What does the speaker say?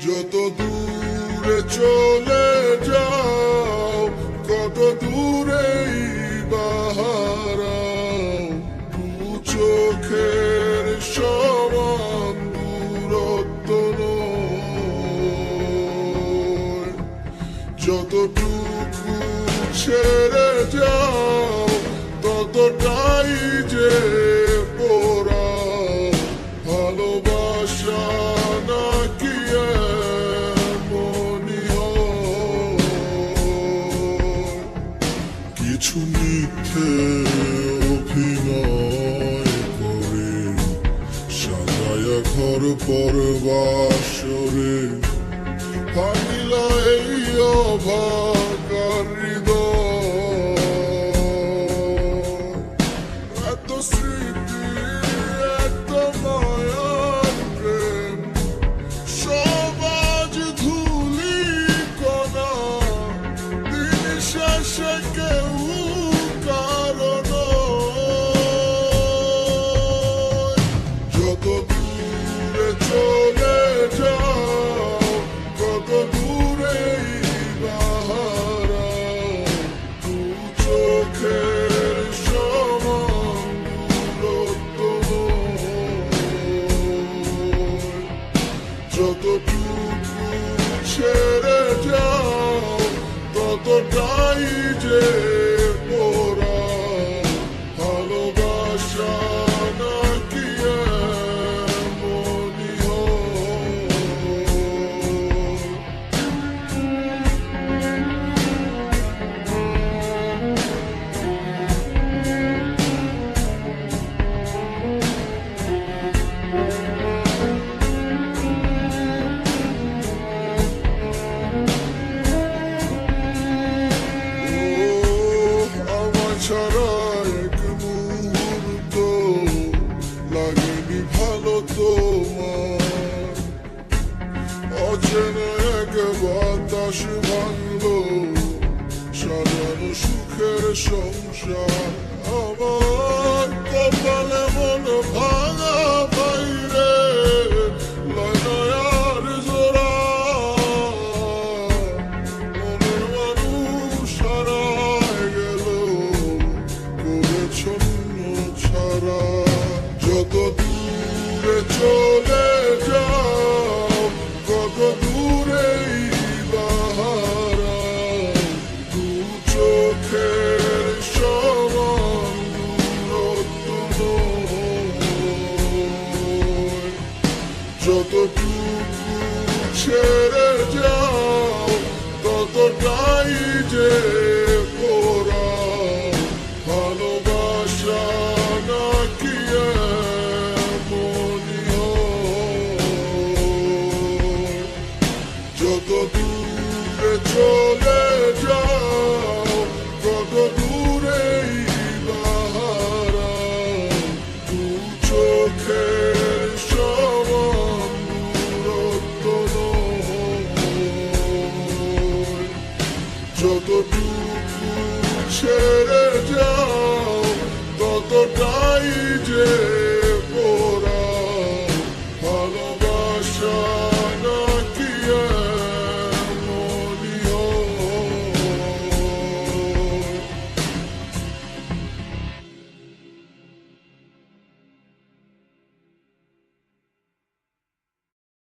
যত দূরে চলে যাও, কত দূরেই বাহারাও, দু চোখের সমান দূরত্ব নয়। যতটুকু ছেড়ে যাও, ততটাই যে পোড়াও। ভালোবাসা নাকি এমনই হয়? কিছু মিথ্যে অভিনয় করে সাজায়া ঘর পরবাসরে ভাঙিলা এই অভাগার হৃদয়। এত স্মৃতি, এত মায়ার প্রেম, সব আজ ধূলি কণা। দিন শেষে কেউ কারো নয়। যত দূরে চলে যাও, কত দূরেই বাহারাও, দু চোখের সমান দূরত্ব নয়। যতটুকু ছেড়ে যাও, ততটাই যে পোড়াও। ভালোবাসা নাকি এমনই হয়? আমার ছাড়া এক মুহূর্ত লাগেনি ভালো তোমার। অচেনা এক বাতাস ভাঙলো সাজানো সুখের সংসার। আমার কপালে মন ভাঙা বাইরে লয়নায়ার জোড়া। মনের মানুষ হারায় গেল পরিচ্ছন্ন ছাড়া। যত দূরে চলে যাও, কত দূরেই বাহারাও, দু চোখের সমান দূরত্ব নয়। যতটুকু ছেড়ে যাও, ততটাই যে